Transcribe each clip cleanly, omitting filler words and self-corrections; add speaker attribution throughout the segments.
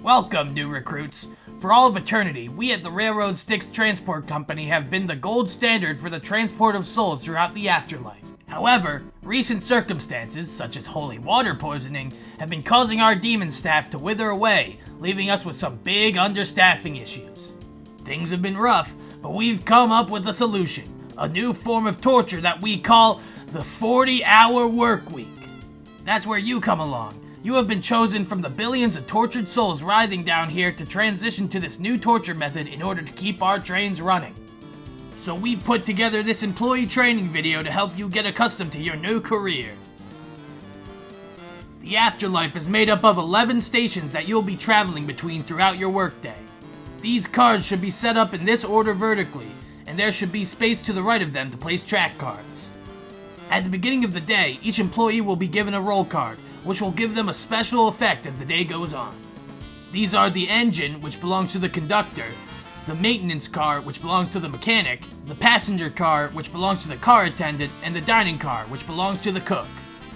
Speaker 1: Welcome, new recruits. For all of eternity, we at the Railroad Styx Transport Company have been the gold standard for the transport of souls throughout the afterlife. However, recent circumstances, such as holy water poisoning, have been causing our demon staff to wither away, leaving us with some big understaffing issues. Things have been rough, but we've come up with a solution. A new form of torture that we call the 40-hour work week. That's where you come along. You have been chosen from the billions of tortured souls writhing down here to transition to this new torture method in order to keep our trains running. So we've put together this employee training video to help you get accustomed to your new career. The afterlife is made up of 11 stations that you'll be traveling between throughout your workday. These cards should be set up in this order vertically, and there should be space to the right of them to place track cards. At the beginning of the day, each employee will be given a roll card, which will give them a special effect as the day goes on. These are the engine, which belongs to the conductor, the maintenance car, which belongs to the mechanic, the passenger car, which belongs to the car attendant, and the dining car, which belongs to the cook.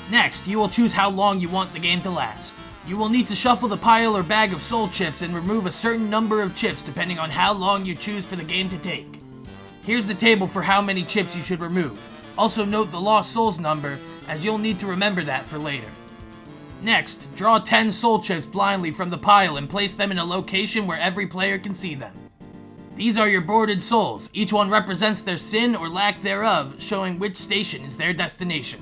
Speaker 1: Next, you will choose how long you want the game to last. You will need to shuffle the pile or bag of soul chips and remove a certain number of chips depending on how long you choose for the game to take. Here's the table for how many chips you should remove. Also note the lost souls number, as you'll need to remember that for later. Next, draw 10 soul chips blindly from the pile and place them in a location where every player can see them. These are your boarded souls. Each one represents their sin or lack thereof, showing which station is their destination.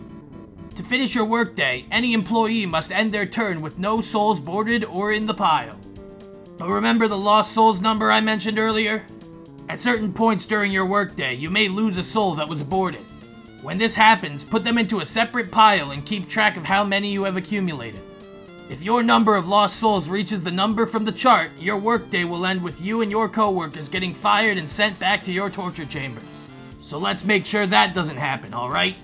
Speaker 1: To finish your workday, any employee must end their turn with no souls boarded or in the pile. But remember the lost souls number I mentioned earlier? At certain points during your workday, you may lose a soul that was boarded. When this happens, put them into a separate pile and keep track of how many you have accumulated. If your number of lost souls reaches the number from the chart, your workday will end with you and your coworkers getting fired and sent back to your torture chambers. So let's make sure that doesn't happen, alright?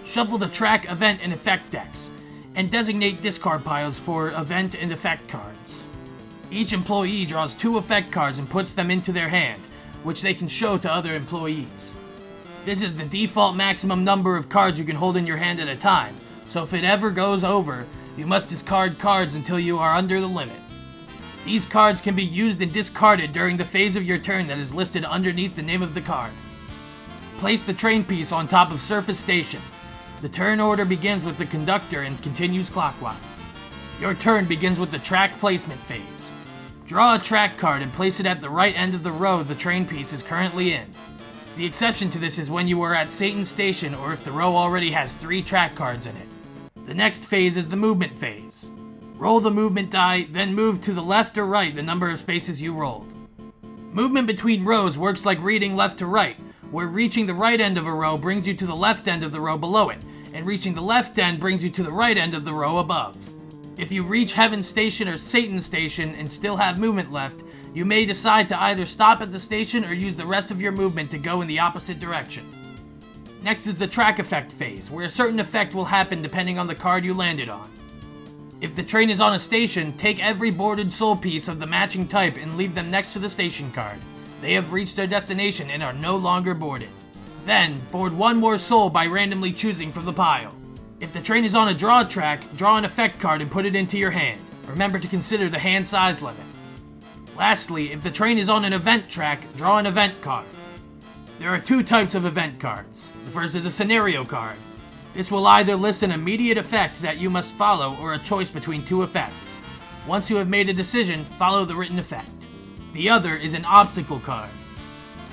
Speaker 1: Shuffle the track, event, and effect decks, and designate discard piles for event and effect cards. Each employee draws 2 effect cards and puts them into their hand, which they can show to other employees. This is the default maximum number of cards you can hold in your hand at a time, so if it ever goes over, you must discard cards until you are under the limit. These cards can be used and discarded during the phase of your turn that is listed underneath the name of the card. Place the train piece on top of Surface Station. The turn order begins with the conductor and continues clockwise. Your turn begins with the track placement phase. Draw a track card and place it at the right end of the row the train piece is currently in. The exception to this is when you are at Satan's Station or if the row already has 3 track cards in it. The next phase is the movement phase. Roll the movement die, then move to the left or right the number of spaces you rolled. Movement between rows works like reading left to right, where reaching the right end of a row brings you to the left end of the row below it, and reaching the left end brings you to the right end of the row above. If you reach Heaven's Station or Satan's Station and still have movement left, you may decide to either stop at the station or use the rest of your movement to go in the opposite direction. Next is the track effect phase, where a certain effect will happen depending on the card you landed on. If the train is on a station, take every boarded soul piece of the matching type and leave them next to the station card. They have reached their destination and are no longer boarded. Then, board 1 more soul by randomly choosing from the pile. If the train is on a draw track, draw an effect card and put it into your hand. Remember to consider the hand size limit. Lastly, if the train is on an event track, draw an event card. There are 2 types of event cards. The first is a scenario card. This will either list an immediate effect that you must follow or a choice between 2 effects. Once you have made a decision, follow the written effect. The other is an obstacle card.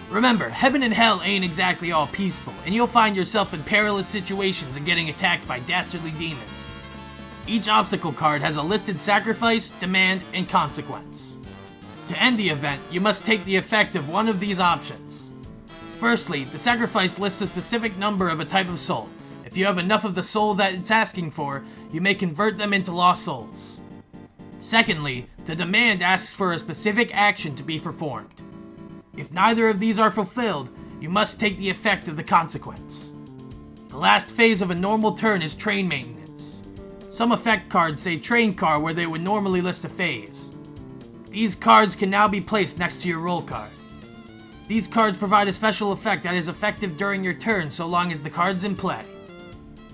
Speaker 1: Remember, heaven and hell ain't exactly all peaceful, and you'll find yourself in perilous situations and getting attacked by dastardly demons. Each obstacle card has a listed sacrifice, demand, and consequence. To end the event, you must take the effect of one of these options. Firstly, the sacrifice lists a specific number of a type of soul. If you have enough of the soul that it's asking for, you may convert them into lost souls. Secondly, the demand asks for a specific action to be performed. If neither of these are fulfilled, you must take the effect of the consequence. The last phase of a normal turn is train maintenance. Some effect cards say train car where they would normally list a phase. These cards can now be placed next to your roll card. These cards provide a special effect that is effective during your turn so long as the card's in play.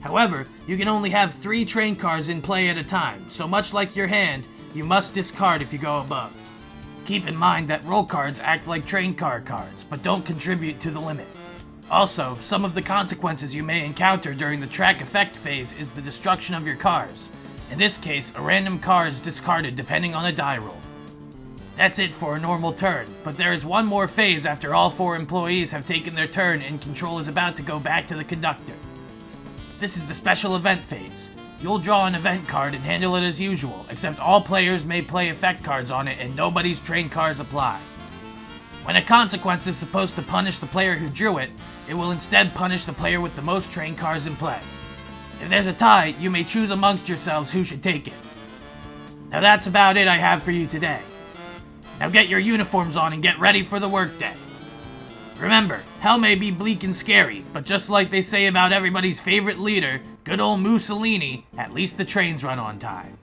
Speaker 1: However, you can only have 3 train cards in play at a time, so much like your hand, you must discard if you go above. Keep in mind that roll cards act like train car cards, but don't contribute to the limit. Also, some of the consequences you may encounter during the track effect phase is the destruction of your cars. In this case, a random car is discarded depending on a die roll. That's it for a normal turn, but there is one more phase after all 4 employees have taken their turn and control is about to go back to the conductor. This is the special event phase. You'll draw an event card and handle it as usual, except all players may play effect cards on it and nobody's train cars apply. When a consequence is supposed to punish the player who drew it, it will instead punish the player with the most train cars in play. If there's a tie, you may choose amongst yourselves who should take it. Now that's about it I have for you today. Now get your uniforms on and get ready for the workday. Remember, hell may be bleak and scary, but just like they say about everybody's favorite leader, good old Mussolini, at least the trains run on time.